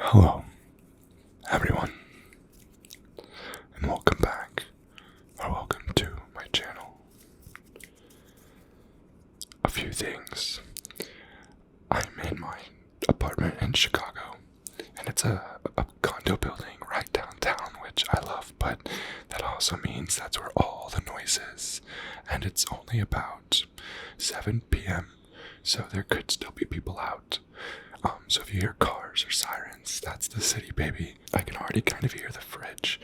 Hello, everyone, and welcome back, or welcome to my channel. A few things. I'm in my apartment in Chicago, and it's a condo building right downtown, which I love, but that also means that's where all the noise is, and it's only about 7 p.m., so there could still be people out. So if you hear cars or sirens, that's the city, baby. I can already kind of hear the fridge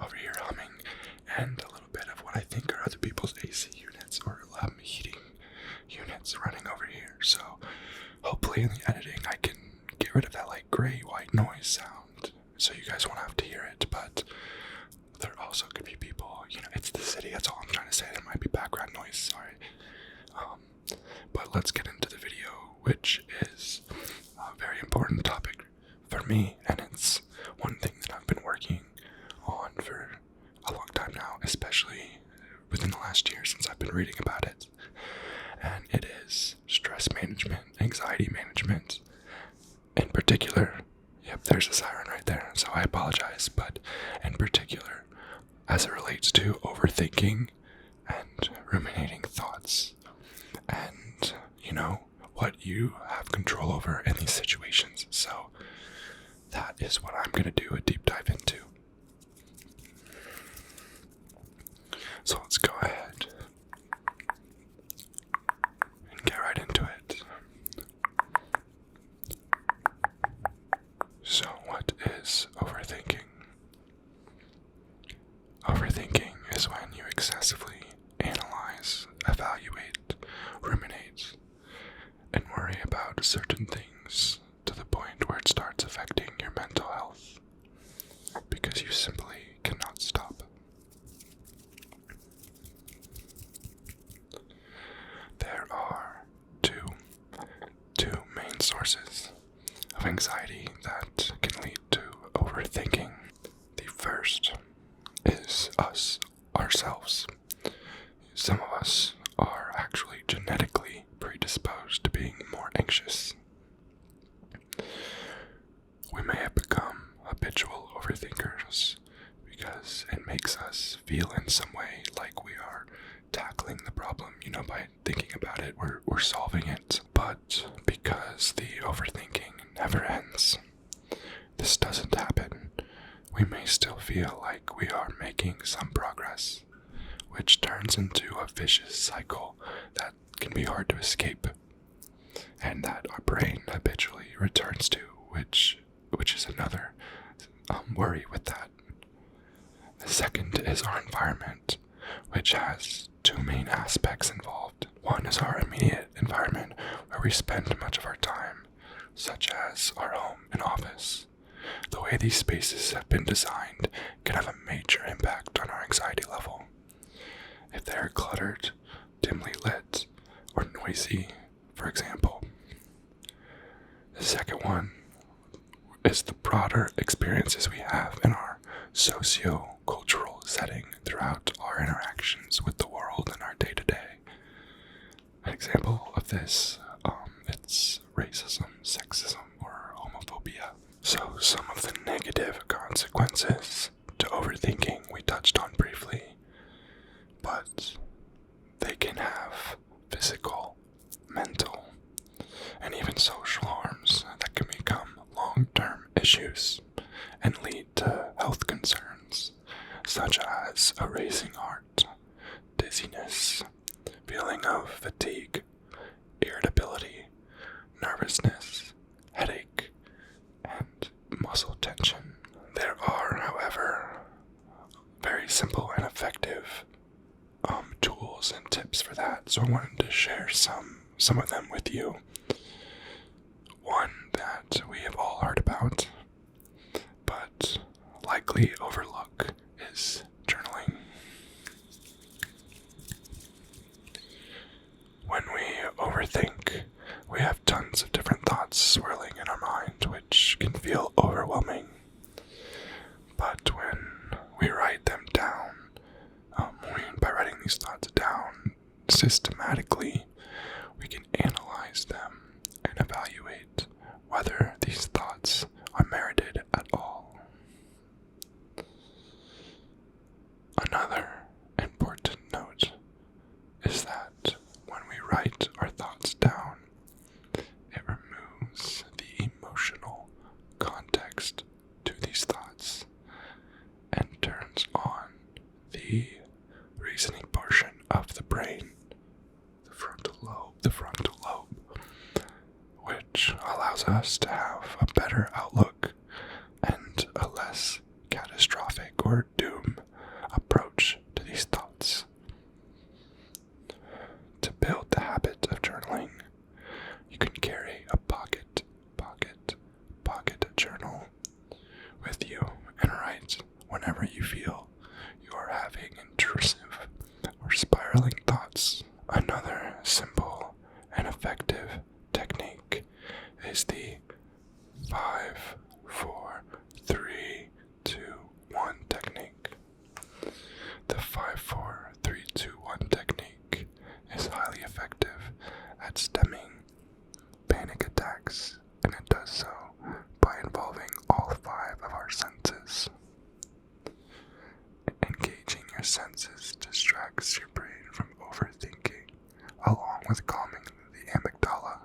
over here humming, and a little bit of what I think are other people's AC units or heating units running over here. So hopefully in the editing I can get rid of that like gray white noise sound, so you guys won't have to hear it. But there also could be people, it's the city, that's all I'm trying to say. There might be background noise, sorry. But let's get into the video, which is a very important topic for me, and it's one thing that I've been working on for a long time now, especially within the last year since I've been reading about it. And it is stress management, anxiety management. In particular, yep, there's a siren right there, so I apologize, but in particular, as it relates to overthinking and ruminating thoughts, and what you have control over in these situations. So that is what I'm going to do a deep dive into. So let's go ahead and get right into it. So what is overthinking? Overthinking is when you excessively analyze, evaluate, ruminate, and worry about certain things to the point where it starts affecting your mental health because you simply cannot stop. There are two main sources of anxiety that can lead to overthinking. The first is ourselves. Some of us are actually genetically predisposed to being more anxious. We may have become habitual overthinkers because it makes us feel in some way like we are tackling the problem, by thinking about it, we're solving it. But because the overthinking never ends, this doesn't happen. We may still feel like we are making some progress, which turns into a vicious cycle that can be hard to escape, and that our brain habitually returns to, which is another worry with that. The second is our environment, which has two main aspects involved. One is our immediate environment, where we spend much of our time, such as our home and office. The way these spaces have been designed can have a major impact on our anxiety level. If they are cluttered, dimly lit, or noisy, for example. The second one is the broader experiences we have in our socio-cultural setting throughout our interactions with the world and our day-to-day. An example of this, it's racism, sexism, or homophobia. So some of the negative consequences to overthinking we touched on briefly, but they can have physical, mental, and even social harms that can become long-term issues and lead to health concerns such as a racing heart, dizziness, feeling of fatigue, irritability, nervousness, headache, and muscle tension. There are, however, very simple and effective tools and tips for that, so I wanted to share some of them with you. One that we have all heard about, but likely overlook, is journaling. When we overthink, we have tons of different thoughts swirling in our mind, which can feel overwhelming. But when we write them down, by writing these thoughts down systematically, we can analyze them and evaluate whether these thoughts are merited which allows us to have a better outlook and a less catastrophic or doom approach to these thoughts. To build the habit of journaling, you can carry a pocket journal with you and write whenever you feel you are having intrusive or spiraling thoughts. Another simple and effective technique is the 5, 4, 3, 2, 1 technique. The 5, 4, 3, 2, 1 technique is highly effective at stemming panic attacks, and it does so by involving all 5 of our senses. Engaging your senses distracts your brain from overthinking, along with calming the amygdala,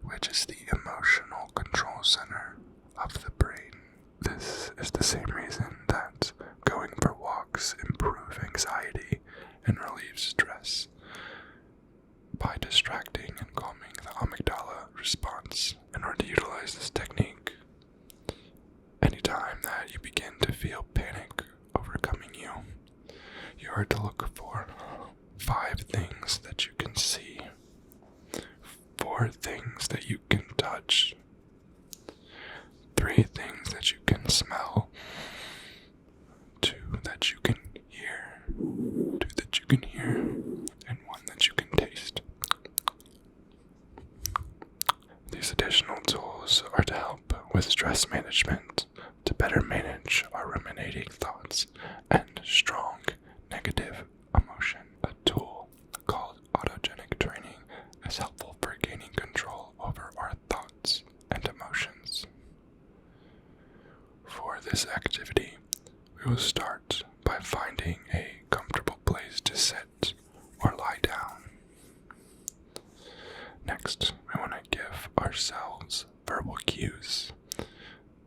which is the emotional control center of the brain. This is the same reason that going for walks improves anxiety and relieves stress by distracting and calming the amygdala response. In order to utilize this technique, anytime that you begin to feel panic overcoming you, you are to look for 5 things that you can see, 4 things that you can touch, 3 things that you can smell, 2 that you can hear, and 1 that you can taste. These additional tools are to help with stress management, to better manage our ruminating thoughts and strong negative emotion. A tool called autogenic training is helpful for gaining control over our thoughts and emotions. For this activity, we will start by finding a comfortable place to sit or lie down. Next, we want to give ourselves verbal cues.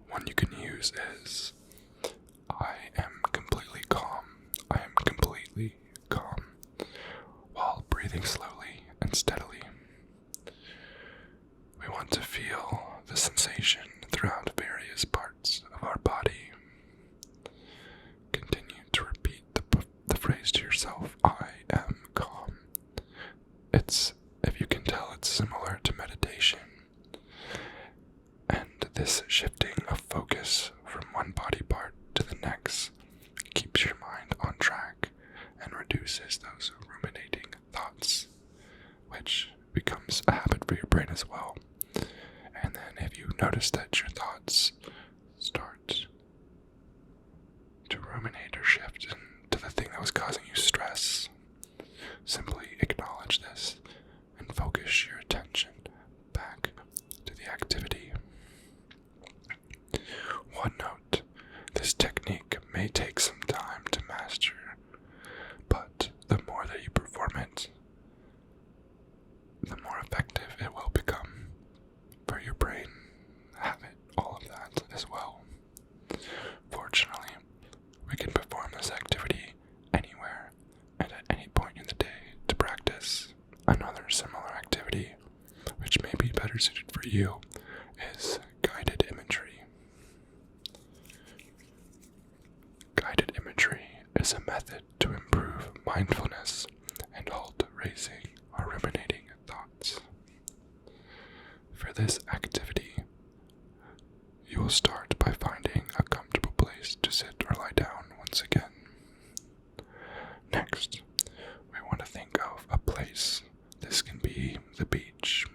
One you can use is, I am completely calm. I am completely calm, while breathing slowly and steadily. We want to feel the sensation throughout various parts of our body. Continue to repeat the phrase to yourself, I am calm. If you can tell, it's similar to meditation. And this shifting of focus from one body part to the next keeps your mind on track and reduces those ruminating thoughts, which becomes a habit for your brain as well. And then if you notice that your thoughts start to ruminate or shift into the thing that was causing you stress, simply acknowledge this and focus your attention back to the activity. One note, this technique may take some time to master, but the more that you perform it, the more effective it will become for your brain. Habit, all of that as well. Fortunately, we can perform this activity anywhere and at any point in the day to practice. Another similar activity, which may be better suited for you, is guided imagery. Guided imagery is a method to improve mindfulness and halt racing or ruminating thoughts. For this activity, you will start by finding a comfortable place to sit or lie down once again. Next, we want to think of a place. This can be the beach,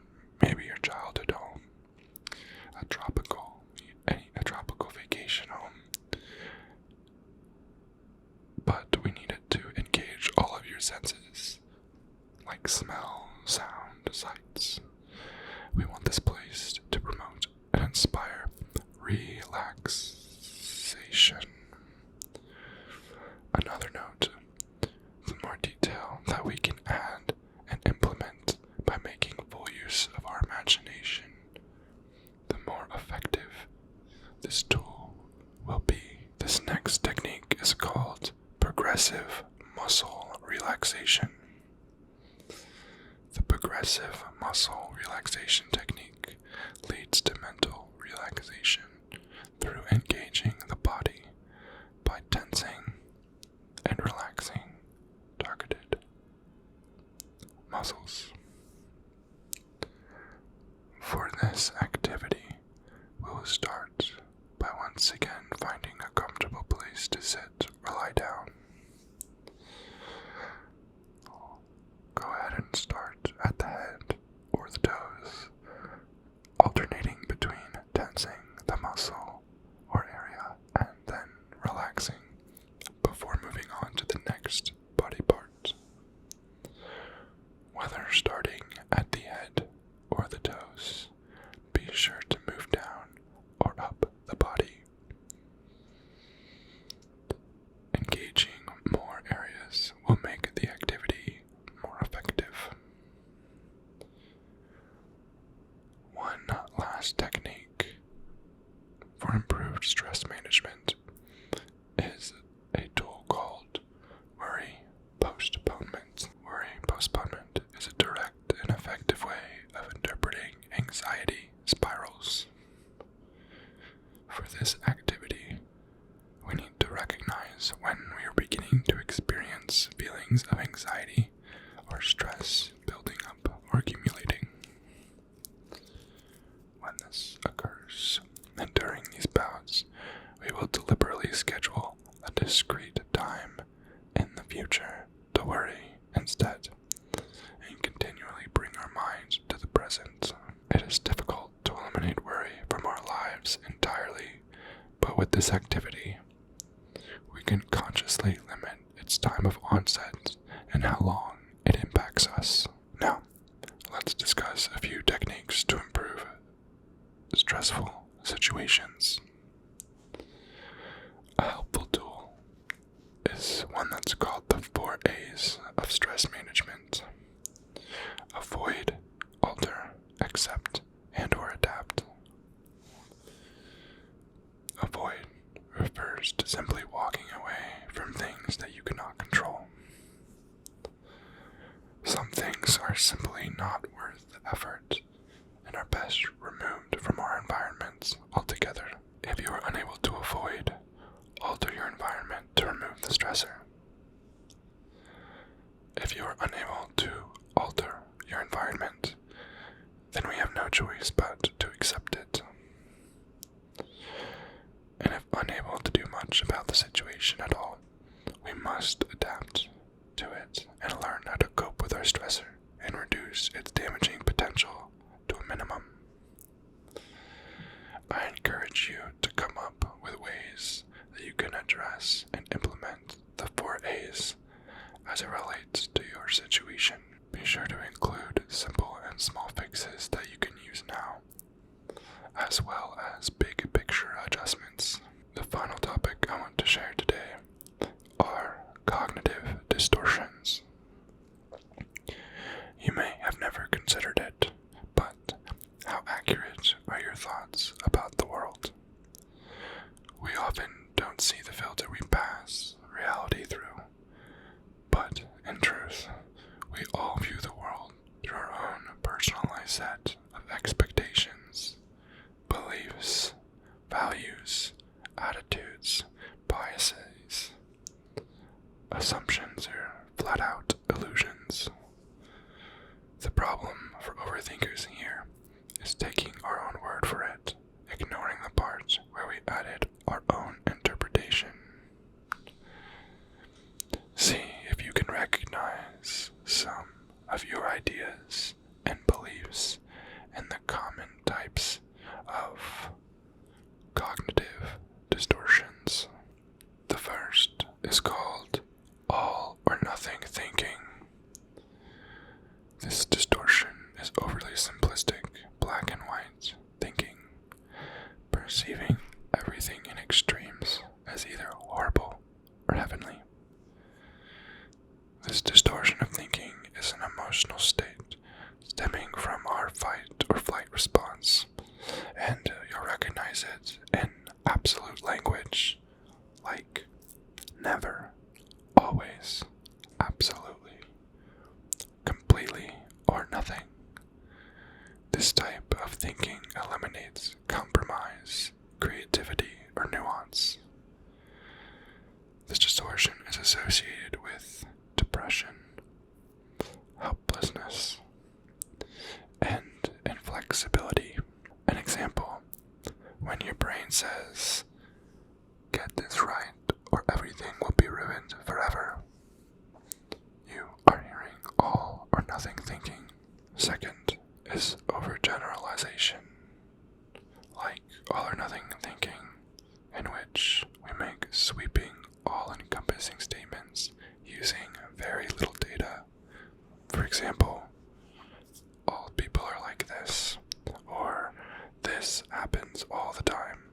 maybe your childhood home, a tropical vacation home. But we need it to engage all of your senses, like smell, sound, sights. We want this place to promote and inspire relaxation. Another note, the more detail that we can add and implement by making full use of our imagination, the more effective this tool will be. This next technique is called progressive muscle relaxation. The progressive muscle relaxation technique leads once again finding a comfortable place to sit or lie down. Go ahead and start at the head or the toes, alternating between tensing the muscle or area and then relaxing before moving on to the next body part. Whether starting at the head or the toes, be sure to move down or up the body. Engaging more areas will make the activity more effective. One last technique for improved stress management is a tool called worry postponement. Worry postponement is a direct and effective way of interpreting anxiety spirals. For this activity, we need to recognize when we are beginning to experience feelings of anxiety or stress building up or accumulating. When this occurs, and during these bouts, we will deliberately schedule a discrete time in the future to worry instead, and continually bring our mind to the present. It is difficult to eliminate worry from our lives entirely, but with this activity, we can consciously limit its time of onset and how long it impacts us. Now, let's discuss a few techniques to improve stressful situations. A helpful tool is one that's called the 4 A's of stress management. Avoid, alter, accept, and or adapt. Avoid refers to simply walking away from things that you cannot control. Some things are simply not worth the effort and are best removed from our environments altogether. If you are unable to avoid, alter your environment to remove the stressor. If you are unable to alter your environment, then we have no choice but to accept it. And if unable to do much about the situation at all, we must adapt to it and learn how to cope with our stressor and reduce its damaging potential to a minimum. I encourage you to come up with ways that you can address and implement the 4 A's as it relates to your situation. Be sure to include simple and small fixes that you can use now, as well as big picture adjustments. The final topic I want to share today are cognitive distortions. You may have never considered it, but how accurate are your thoughts about the world? We often don't see the filter we pass reality through, but in truth, we all view the world through our own personalized set of expectations, beliefs, values, attitudes, biases. Assumptions are flat out illusions. The problem for overthinkers here is taking our own word for it, ignoring the parts where we added our own interpretation. See if you can recognize some of your ideas and beliefs in the common types of cognitive distortions. The first is called all or nothing thinking. This distortion is overly simplistic, black and white thinking, perceiving everything in extremes as either horrible or heavenly. This distortion of thinking is an emotional state stemming from our fight or flight response, and you'll recognize it in absolute language like never, always, absolutely, completely, or nothing. This type of thinking eliminates compromise, creativity, or nuance. This distortion is associated with depression, helplessness, and inflexibility. An example, when your brain says, all or nothing thinking, in which we make sweeping, all-encompassing statements using very little data. For example, all people are like this, or this happens all the time,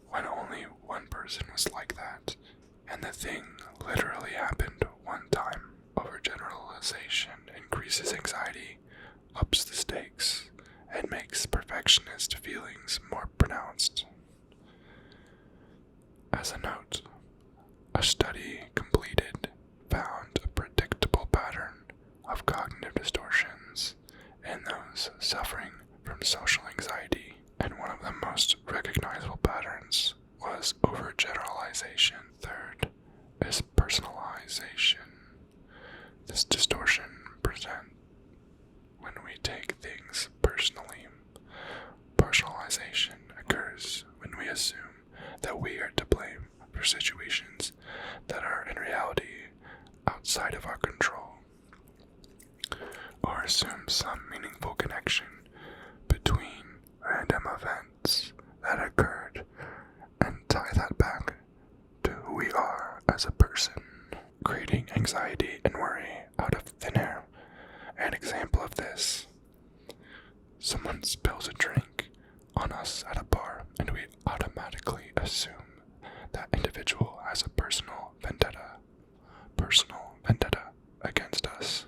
when only one person was like that, and the thing literally happened one time. Overgeneralization increases anxiety, ups the stakes, and makes perfectionist feelings more pronounced. As a note, a study completed found a predictable pattern of cognitive distortions in those suffering from social anxiety, and one of the most recognizable patterns was overgeneralization. Third is personalization. This distortion presents when we take things personally. Personalization occurs when we assume that we are to blame for situations that are in reality outside of our control, or assume some meaningful connection between random events that occurred and tie that back to who we are as a person, creating anxiety and worry out of thin air. An example of this: someone spills a drink on us at a bar, and we automatically assume that individual has a personal vendetta against us.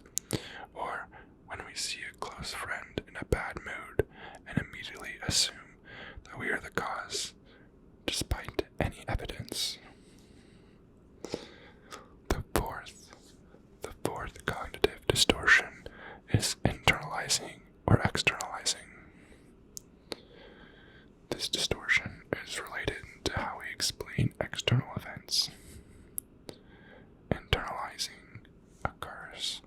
Or when we see a close friend in a bad mood and immediately assume that we are the cause, despite any evidence. The fourth cognitive distortion is internalizing or externalizing. This distortion is related to how we explain external events. Internalizing occurs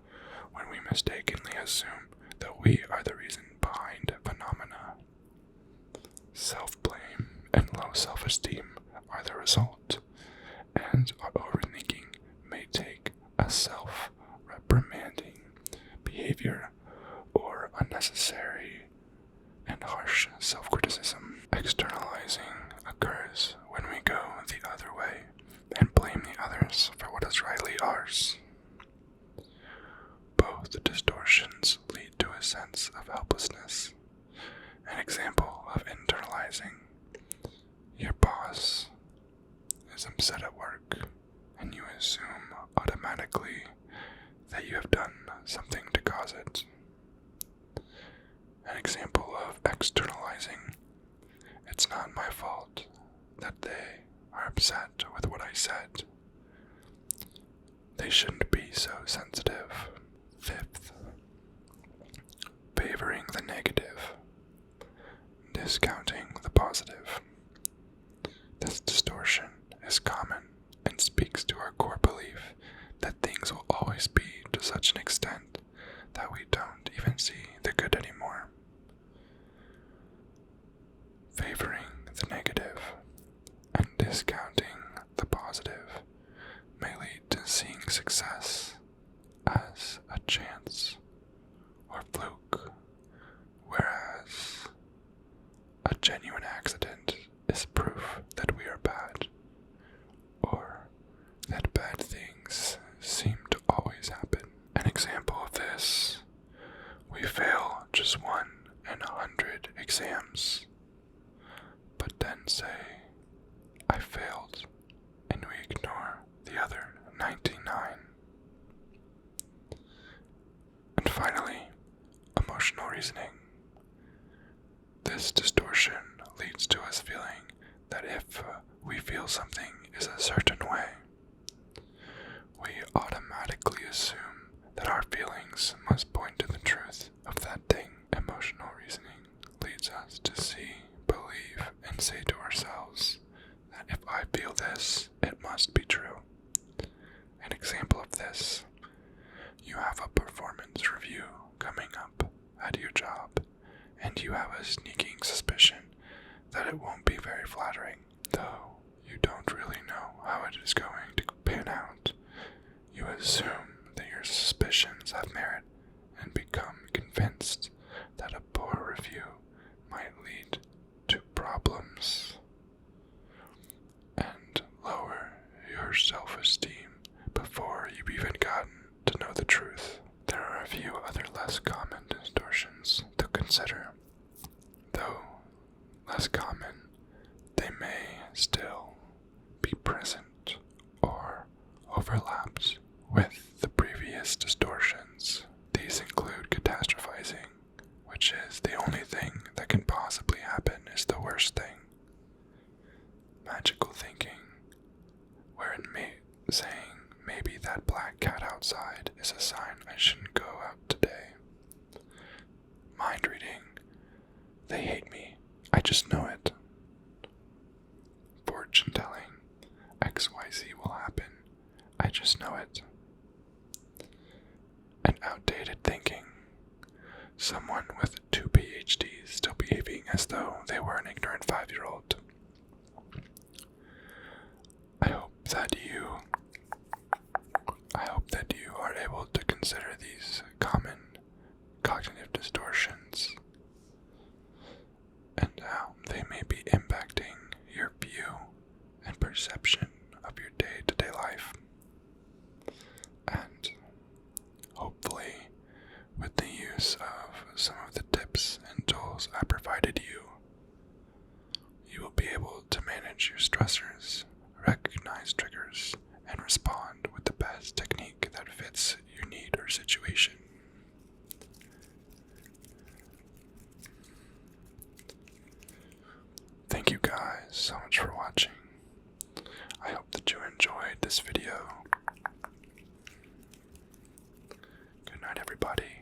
when we mistakenly assume that we are the reason behind phenomena. Self-blame and low self-esteem are the result, and our overthinking may take a self-reprimanding behavior or unnecessary and harsh self-criticism. Externalizing occurs when we go the other way and blame the others for what is rightly ours. Both distortions lead to a sense of helplessness. An example of internalizing: your boss is upset at work, and you assume automatically that you have done something to cause it. An example of externalizing: it's not my fault that they are upset with what I said. They shouldn't be so sensitive. Fifth, favoring the negative, discounting the positive. This distortion is common and speaks to our core belief that things will always be to such an extent that we don't even see the good anymore. Favoring the negative and discounting the positive may lead to seeing success as a chance or fluke, whereas a genuine accident is proof that we are bad, or that bad things seem to always happen. An example of this: we fail just 1 in 100 exams, but then say, I failed, and we ignore the other 99. And finally, emotional reasoning. This distortion leads to us feeling that if we feel something is a certain way, we automatically assume that our feelings must point to the truth of that thing. Emotional reasoning leads us to see, believe, and say to ourselves that if I feel this, it must be true. An example of this: you have a performance review coming up at your job, and you have a sneaking suspicion that it won't be very flattering. Though you don't really know how it is going to pan out, you assume that your suspicions have merit and become convinced that a poor review might lead to problems and lower your self-esteem before you've even gotten to know the truth. There are a few other less common distortions to consider. Though less common, they may still be present or overlapped with the previous distortions. These include catastrophizing, which is the only thing that can possibly happen is the worst thing. Magical thinking, wherein saying maybe that black cat outside is a sign I shouldn't go out today. Mind reading, they hate me, I just know it. Fortune telling, XYZ will happen, I just know it. And outdated thinking, someone with 2 PhDs still behaving as though they were an ignorant 5-year-old. I hope that you are able to consider these common cognitive distortions and how they may be impacting your view and perception of your day-to-day life. And hopefully, with the use of some of the tips and tools I provided you, you will be able to manage your stressors, recognize triggers, and respond with the best technique that fits your need or situation. Thank you guys so much for watching. I hope that you enjoyed this video. Good night, everybody.